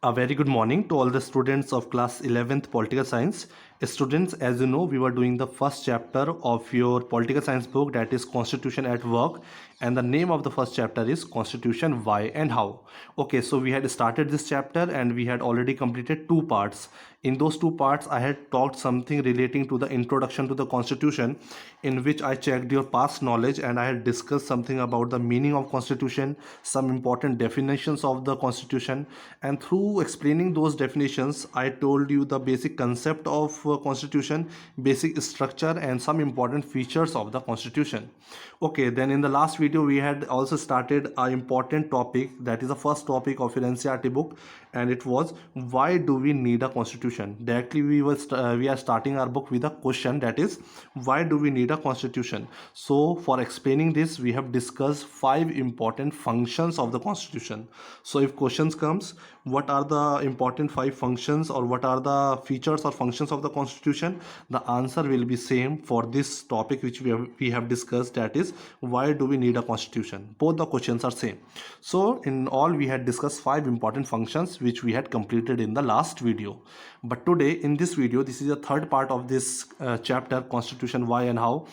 A very good morning to all the students of class 11th political science. Students, as you know, we were doing the first chapter of your political science book, that is Constitution at Work, and the name of the first chapter is Constitution Why and How. Okay, so we had started this chapter and we had already completed two parts. In those two parts, I had talked something relating to the introduction to the Constitution, in which I checked your past knowledge and I had discussed something about the meaning of Constitution, some important definitions of the Constitution, and through explaining those definitions, I told you the basic concept of Constitution, basic structure, and some important features of the Constitution. Okay, then in the last video we had also started an important topic, that is the first topic of your NCERT book, and it was why do we need a Constitution. Directly we are starting our book with a question, that is why do we need a Constitution. So for explaining this, we have discussed 5 important functions of the Constitution. So if questions comes, what are the important 5 functions or what are the features or functions of the Constitution, the answer will be same for this topic which we have discussed, that is why do we need a Constitution. Both the questions are same. So in all, we had discussed 5 important functions which we had completed in the last video. But today in this video, this is the third part of this chapter, Constitution Why and How,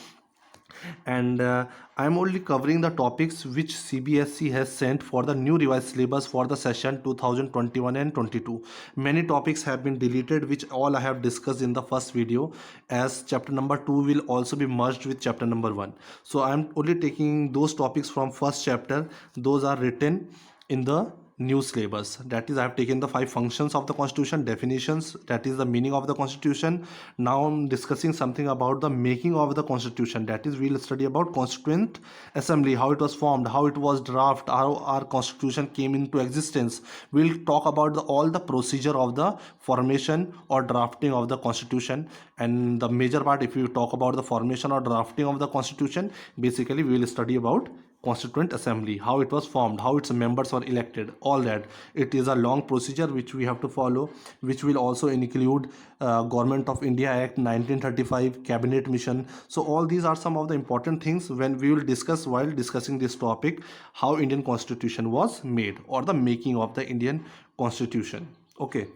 and I'm only covering the topics which CBSE has sent for the new revised syllabus for the session 2021 and 22. Many topics have been deleted, which all I have discussed in the first video, as chapter number 2 will also be merged with chapter number 1. So I'm only taking those topics from first chapter. Those are written in the new syllabus. That is, I have taken the 5 functions of the Constitution, definitions, that is the meaning of the Constitution. Now I'm discussing something about the making of the Constitution, that is we'll study about Constituent Assembly, how it was formed, how it was drafted, how our Constitution came into existence. We'll talk about all the procedure of the formation or drafting of the Constitution. And the major part, if you talk about the formation or drafting of the Constitution, basically we will study about Constituent Assembly, how it was formed, how its members were elected, all that. It is a long procedure which we have to follow, which will also include Government of India Act 1935, Cabinet Mission. So all these are some of the important things when we will discuss while discussing this topic, how Indian Constitution was made or the making of the Indian Constitution. Okay.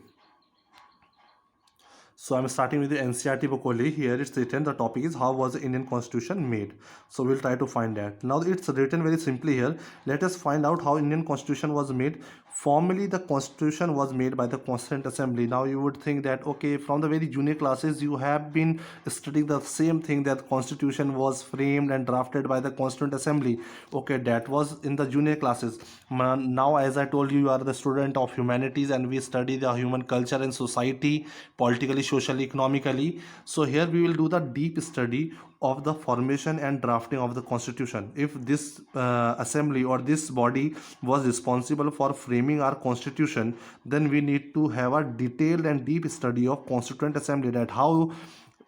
So I'm starting with the NCERT book only. Here it's written, the topic is how was the Indian Constitution made. So we'll try to find that. Now it's written very simply here. Let us find out how Indian Constitution was made. Formally, the Constitution was made by the Constituent Assembly. Now you would think that, okay, from the very junior classes you have been studying the same thing, that Constitution was framed and drafted by the Constituent Assembly. Okay, that was in the junior classes. Now, as I told you, you are the student of humanities and we study the human culture and society, politically, socially, economically. So here we will do the deep study of the formation and drafting of the Constitution. If this assembly or this body was responsible for framing our Constitution, then we need to have a detailed and deep study of Constituent Assembly, that how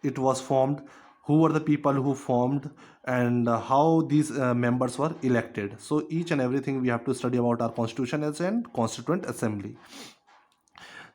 it was formed, who were the people who formed, and how these members were elected. So each and everything we have to study about our Constitution as a Constituent Assembly.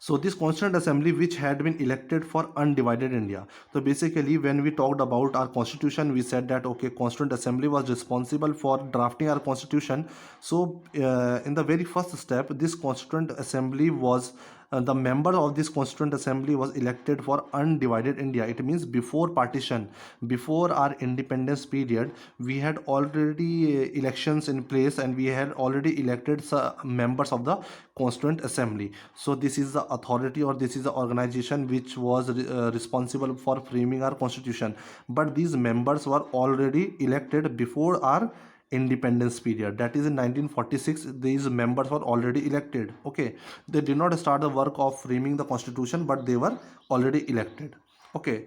So this Constituent Assembly, which had been elected for undivided India. So basically, when we talked about our Constitution, we said that, okay, Constituent Assembly was responsible for drafting our Constitution. So in the very first step, this Constituent Assembly was the member of this Constituent Assembly was elected for undivided India. It means before partition, before our independence period, we had already elections in place and we had already elected members of the Constituent Assembly. So this is the authority or this is the organization which was responsible for framing our Constitution. But these members were already elected before our independence period, that is in 1946. These members were already elected. Okay, they did not start the work of framing the Constitution, but they were already elected. Okay,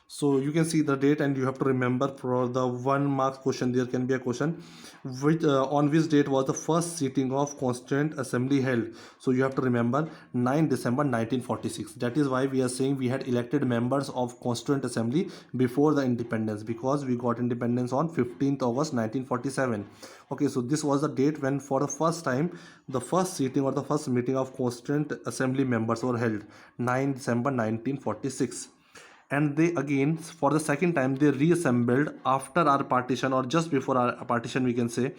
so you can see the date and you have to remember, for the 1 mark question there can be a question which on which date was the first sitting of Constituent Assembly held. So you have to remember 9 December 1946. That is why we are saying we had elected members of Constituent Assembly before the independence, because we got independence on 15th August 1947. Okay, so this was the date when for the first time the first sitting or the first meeting of Constituent Assembly members were held, 9 December 1946. And they again, for the second time, they reassembled after our partition or just before our partition, we can say,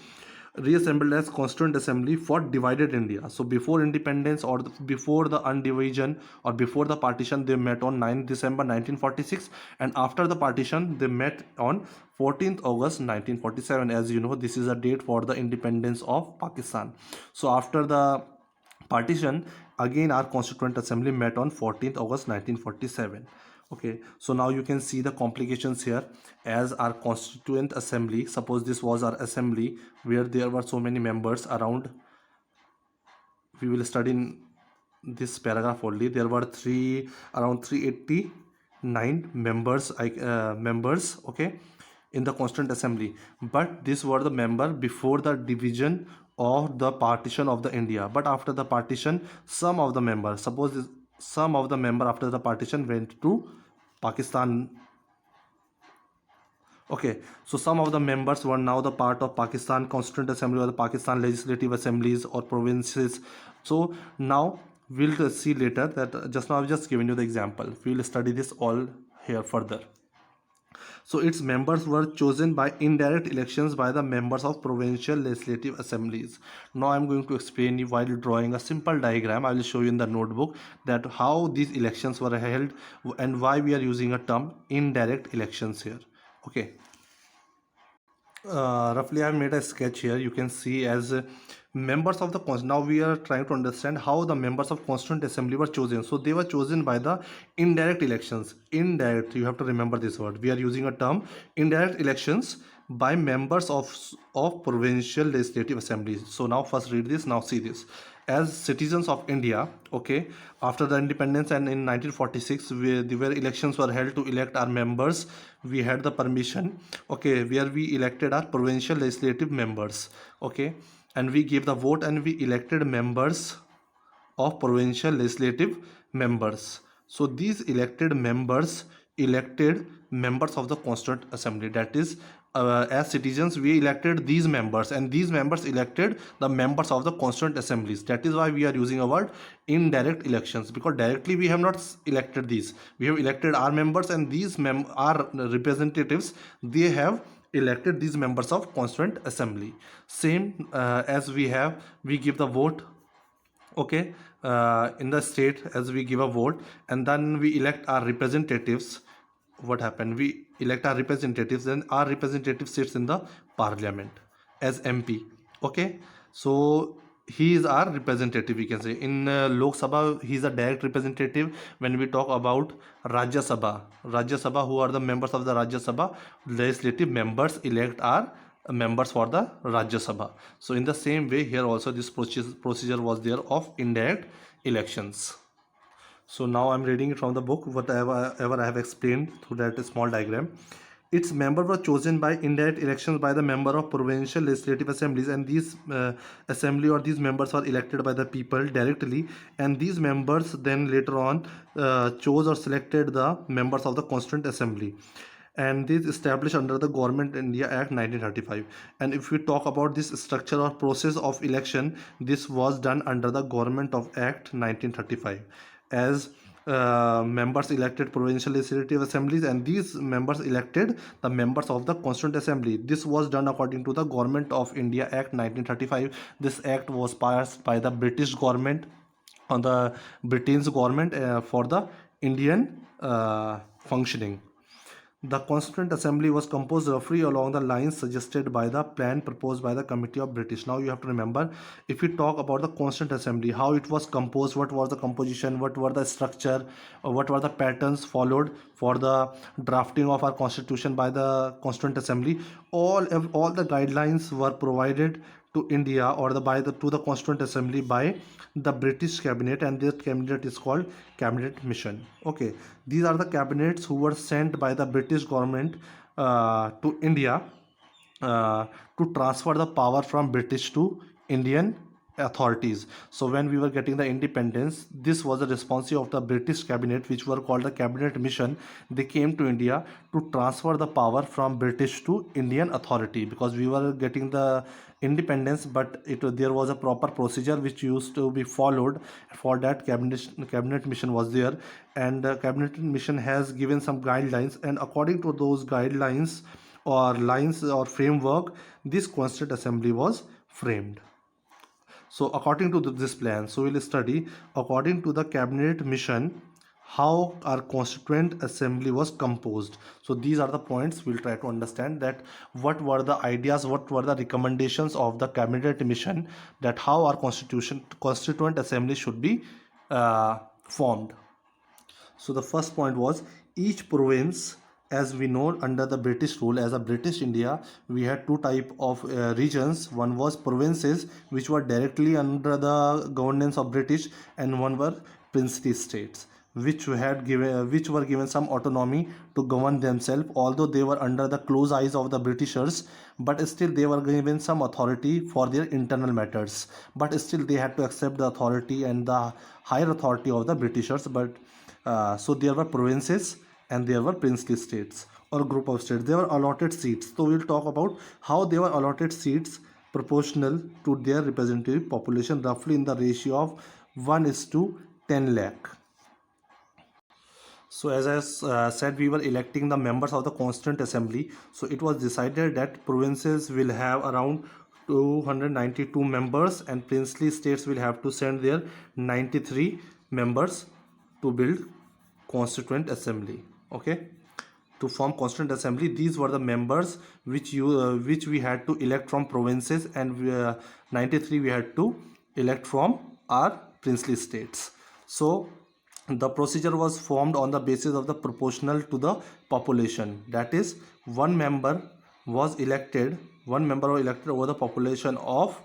reassembled as Constituent Assembly for divided India. So before independence or before the undivision or before the partition, they met on 9th December 1946, and after the partition they met on 14th August 1947. As you know, this is a date for the independence of Pakistan. So after the partition, again our Constituent Assembly met on 14th August 1947. Okay, so now you can see the complications here. As our Constituent Assembly, suppose this was our assembly where there were so many members around, we will study in this paragraph only. There were around 389 members, okay, in the Constituent Assembly, but these were the member before the division or the partition of the India. But after the partition, some of the members, some of the member after the partition went to Pakistan. Okay, so some of the members were now the part of Pakistan Constituent Assembly or the Pakistan Legislative Assemblies or provinces. So now we'll see later that just now I've just given you the example. We'll study this all here further. So its members were chosen by indirect elections by the members of provincial legislative assemblies. Now I'm going to explain you while drawing a simple diagram. I will show you in the notebook that how these elections were held and why we are using a term indirect elections here. Okay. Roughly I've made a sketch here. You can see as members of the now we are trying to understand how the members of Constituent Assembly were chosen. So they were chosen by the indirect elections. Indirect, you have to remember this word. We are using a term indirect elections by members of provincial legislative assemblies. So now first read this, now see this. As citizens of India, okay, after the independence and in 1946 where elections were held to elect our members, we had the permission, okay, where we elected our provincial legislative members, okay, and we gave the vote and we elected members of provincial legislative members. So these elected members elected members of the Constituent Assembly. That is, as citizens we elected these members and these members elected the members of the Constituent Assemblies. That is why we are using a word indirect elections, because directly we have not elected these. We have elected our members and these our representatives, they have elected these members of Constituent Assembly. Same as we give the vote, okay, in the state, as we give a vote and then we elect our representatives. What happened, we elect our representatives and our representative sits in the parliament as MP, okay. So he is our representative, we can say. In Lok Sabha he is a direct representative. When we talk about Rajya Sabha, who are the members of the Rajya Sabha, legislative members elect our members for the Rajya Sabha. So in the same way here also this procedure was there of indirect elections. So now I'm reading it from the book, whatever I have explained through that small diagram. Its members were chosen by indirect elections by the member of provincial legislative assemblies, and these assembly or these members were elected by the people directly, and these members then later on chose or selected the members of the Constituent Assembly, and this established under the Government India Act 1935. And if we talk about this structure or process of election, this was done under the Government of Act 1935, as members elected provincial legislative assemblies and these members elected the members of the Constituent Assembly. This was done according to the Government of India Act 1935. This act was passed by the British government on the Britain's government for the Indian functioning. The Constituent Assembly was composed roughly along the lines suggested by the plan proposed by the Committee of British. Now you have to remember, if we talk about the Constituent Assembly, how it was composed, what was the composition, what were the structure, what were the patterns followed for the drafting of our constitution by the Constituent Assembly, all the guidelines were provided to India or to the Constituent Assembly by the British cabinet, and this cabinet is called Cabinet Mission. Okay, these are the cabinets who were sent by the British government to India to transfer the power from British to Indian authorities. So when we were getting the independence, this was the responsibility of the British cabinet, which were called the Cabinet Mission. They came to India to transfer the power from British to Indian authority, because we were getting the independence, but there was a proper procedure which used to be followed. For that, cabinet mission was there, and Cabinet Mission has given some guidelines, and according to those guidelines or lines or framework, this Constituent Assembly was framed. So according to this plan, so we'll study according to the cabinet mission how our constituent assembly was composed. So these are the points we'll try to understand, that what were the ideas, what were the recommendations of the cabinet mission, that how our constituent assembly should be formed. So the first point was each province, as we know under the British rule, as a British India, we had two type of regions. One was provinces, which were directly under the governance of British, and one were princely states, which were given some autonomy to govern themselves, although they were under the close eyes of the Britishers, but still they were given some authority for their internal matters, but still they had to accept the authority and the higher authority of the Britishers. But so there were provinces and there were princely states or group of states. They were allotted seats. So we'll talk about how they were allotted seats proportional to their representative population, roughly in the ratio of 1 is to 10 lakh. So as I said, we were electing the members of the Constituent Assembly. So it was decided that provinces will have around 292 members and princely states will have to send their 93 members to build Constituent Assembly. Okay, to form Constituent Assembly, these were the members which we had to elect from provinces, and 93 we had to elect from our princely states. So the procedure was formed on the basis of the proportional to the population, that is one member was elected over the population of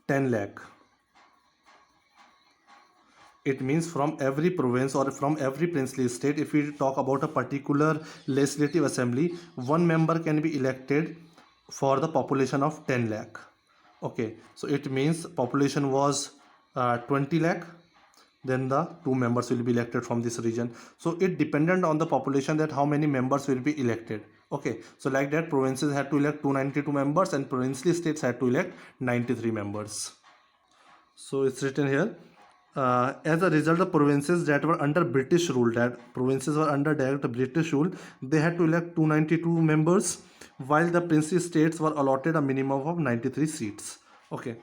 10 lakh. It means from every province or from every princely state, if we talk about a particular legislative assembly, one member can be elected for the population of 10 lakh. Okay, so it means population was 20 lakh, then the two members will be elected from this region. So it dependent on the population that how many members will be elected. Okay, so like that, provinces had to elect 292 members and princely states had to elect 93 members. So it's written here, as a result, the provinces that were under British rule, direct British rule, they had to elect 292 members, while the princely states were allotted a minimum of 93 seats. Okay,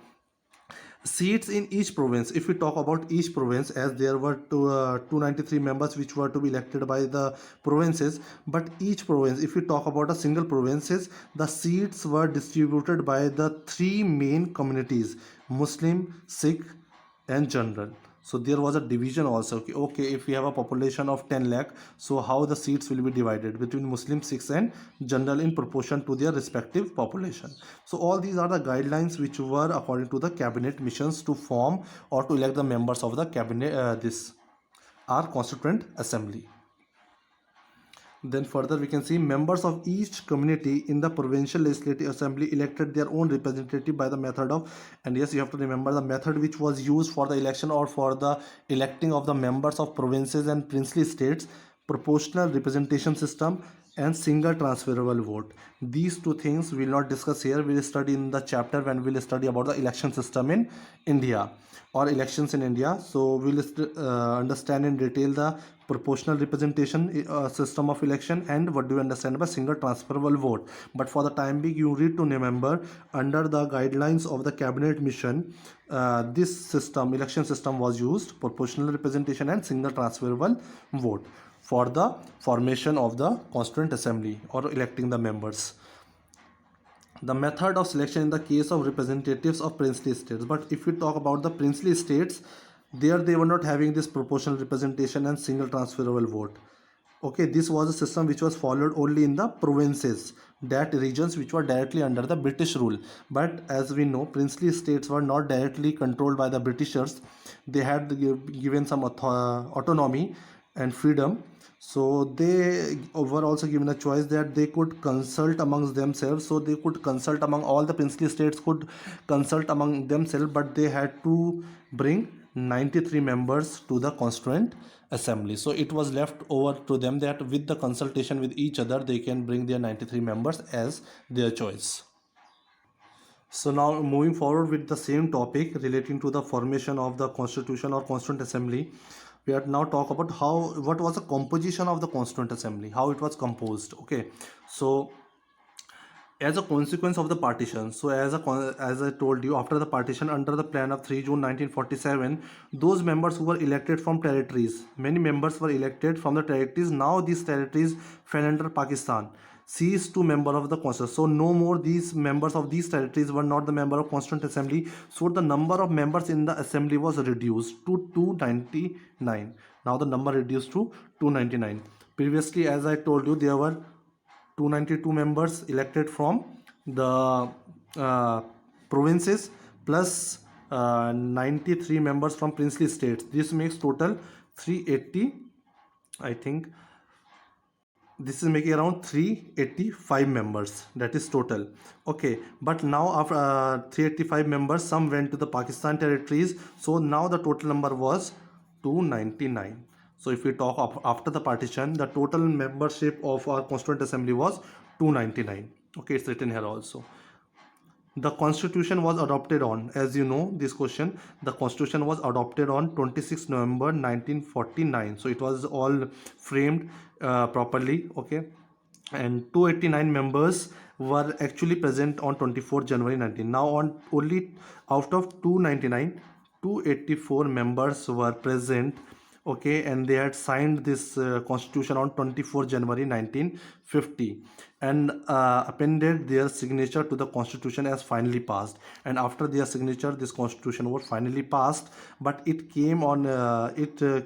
seats in each province, if we talk about each province, as there were 293 members which were to be elected by the provinces, but each province, if we talk about a single provinces, the seats were distributed by the three main communities: Muslim, Sikh and general. So there was a division also. Okay, if we have a population of 10 lakh, so how the seats will be divided between Muslim, Sikhs and general in proportion to their respective population. So all these are the guidelines which were according to the cabinet missions to form or to elect the members of the cabinet, this our Constituent Assembly. Then further we can see members of each community in the provincial legislative assembly elected their own representative by the method of, and yes, you have to remember the method which was used for the election or for the electing of the members of provinces and princely states: proportional representation system and single transferable vote. These two things we will not discuss here. We will study in the chapter when we will study about the election system in India or elections in India. So we will understand in detail the proportional representation system of election and what do you understand by single transferable vote. But for the time being, you need to remember, under the guidelines of the cabinet mission, this election system was used: proportional representation and single transferable vote for the formation of the Constituent Assembly or electing the members. The method of selection in the case of representatives of princely states, but if we talk about the princely states, there they were not having this proportional representation and single transferable vote. Okay, this was a system which was followed only in the provinces, that regions which were directly under the British rule. But as we know, princely states were not directly controlled by the Britishers. They had given some autonomy and freedom. So they were also given a choice that they could consult amongst themselves. So they could consult among all the princely states, could consult among themselves, but they had to bring 93 members to the Constituent Assembly. So it was left over to them that with the consultation with each other, they can bring their 93 members as their choice. So now moving forward with the same topic relating to the formation of the Constitution or Constituent Assembly, we are now talk about what was the composition of the Constituent Assembly, how it was composed. Okay, so as a consequence of the partition. So as I told you, after the partition under the plan of 3 June 1947, those members who were elected from territories, many members were elected from the territories. Now these territories fell under Pakistan, ceased to member of the constitution. So no more these members of these territories were not the member of Constituent Assembly. So the number of members in the assembly was reduced to 299. Now the number reduced to 299. Previously, as I told you, there were 292 members elected from the uh, provinces plus 93 members from princely states. This makes total 380. I think this is making around 385 members, that is total. Okay, but now after 385 members, some went to the Pakistan territories, so now the total number was 299. So if we talk of after the partition, the total membership of our Constituent Assembly was 299. Okay, it's written here also. The constitution was adopted on, as you know this question, the constitution was adopted on 26 November 1949. So it was all framed properly. Okay, and 289 members were actually present on 24 January 19. Now on only out of 299, 284 members were present. Okay, and they had signed this constitution on 24 January 1950 and appended their signature to the constitution as finally passed. And after their signature, this constitution was finally passed, but it came on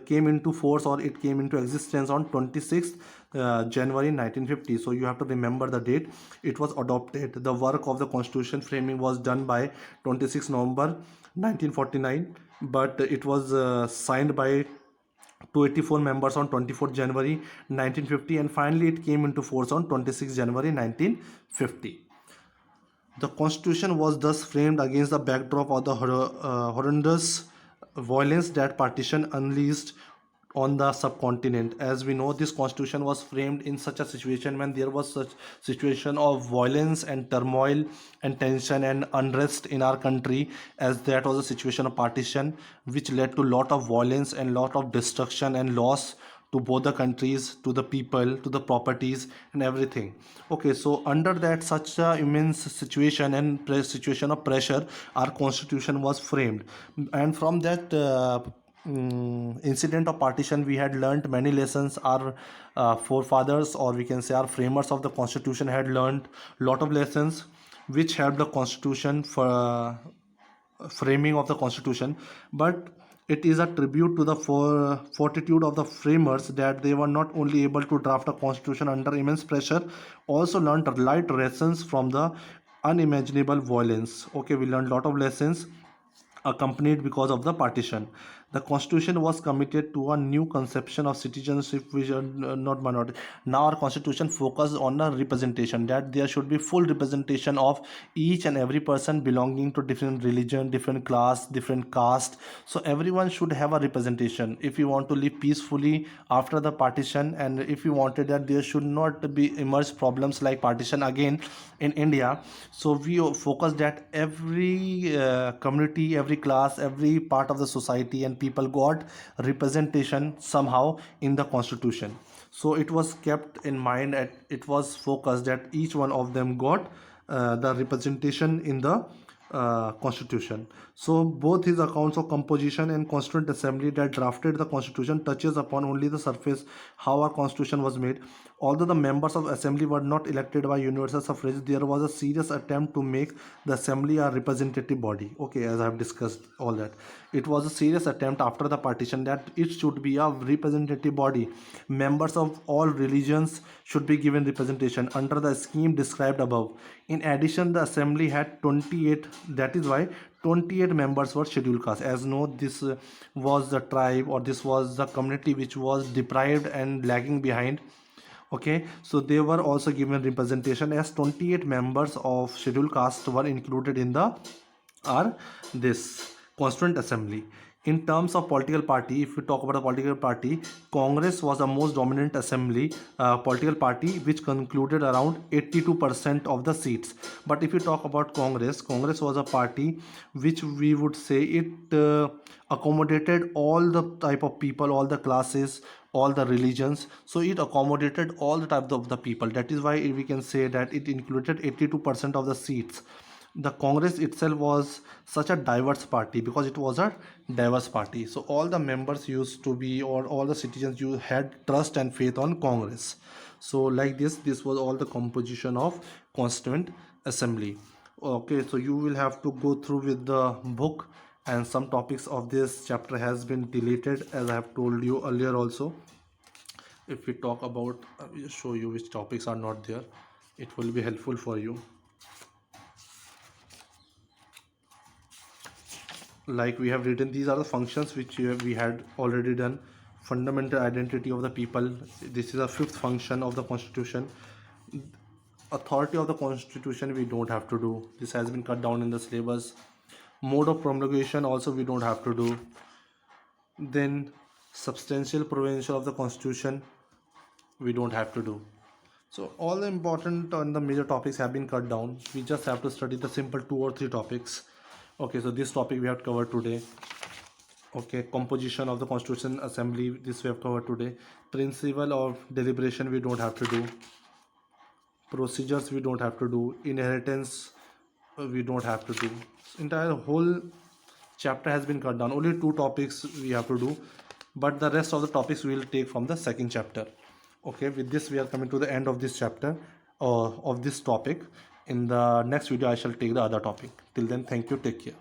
came into force, or it came into existence on 26th January 1950. So you have to remember the date it was adopted. The work of the constitution framing was done by 26 November 1949, but it was signed by 284 members on 24 January 1950, and finally it came into force on 26 January 1950. The constitution was thus framed against the backdrop of the horrendous violence that partition unleashed on the subcontinent. As we know, this constitution was framed in such a situation when there was such situation of violence and turmoil and tension and unrest in our country, as that was a situation of partition which led to lot of violence and lot of destruction and loss to both the countries, to the people, to the properties and everything. Okay, so under that such a immense situation and situation of pressure, our constitution was framed. And from that incident of partition, we had learnt many lessons. Our forefathers, or we can say our framers of the constitution, had learnt lot of lessons which helped the constitution for framing of the constitution. But it is a tribute to the fortitude of the framers that they were not only able to draft a constitution under immense pressure, also learned light lessons from the unimaginable violence. Okay, we learned lot of lessons accompanied because of the partition. The constitution was committed to a new conception of citizenship which are not minority. Now our constitution focused on the representation, that there should be full representation of each and every person belonging to different religion, different class, different caste. So everyone should have a representation if you want to live peacefully after the partition, and if you wanted that there should not be emerge problems like partition again in India. So we focus that every community, every class, every part of the society and people got representation somehow in the constitution. So it was kept in mind, that it was focused that each one of them got the representation in the constitution. So both his accounts of composition and constituent assembly that drafted the constitution touches upon only the surface how our constitution was made. Although the members of assembly were not elected by universal suffrage, there was a serious attempt to make the assembly a representative body. Okay, as I have discussed all that, it was a serious attempt after the partition that it should be a representative body. Members of all religions should be given representation under the scheme described above. In addition, the assembly had 28, that is why 28 members were scheduled caste. As know, this was the tribe, or this was the community which was deprived and lagging behind. Okay, so they were also given representation, as 28 members of scheduled caste were included in the this constituent assembly. In terms of political party, if we talk about the political party, Congress was the most dominant assembly political party, which concluded around 82% of the seats. But if you talk about Congress was a party which we would say it accommodated all the type of people, all the classes, all the religions. So it accommodated all the types of the people. That is why we can say that it included 82% of the seats. The Congress itself was such a diverse party because it was a diverse party. So all the members used to be, or all the citizens, you had trust and faith on Congress. So like this was all the composition of Constituent Assembly. Okay, so you will have to go through with the book, and some topics of this chapter has been deleted, as I have told you earlier also. If we talk about, I will show you which topics are not there. It will be helpful for you. Like we have written, these are the functions which we had already done. Fundamental identity of the people, this is a fifth function of the constitution. Authority of the constitution, we don't have to do, this has been cut down in the syllabus. Mode of promulgation also we don't have to do. Then substantial provision of the constitution, we don't have to do. So all the important and the major topics have been cut down. We just have to study the simple 2 or 3 topics. Okay, so this topic we have covered today. Okay, composition of the Constitution Assembly, this we have covered today. Principle of deliberation, we don't have to do. Procedures, we don't have to do. Inheritance, we don't have to do. Entire whole chapter has been cut down. Only 2 topics we have to do, but the rest of the topics we will take from the second chapter. Okay, with this we are coming to the end of this chapter, of this topic. In the next video I shall take the other topic. Till then, thank you, take care.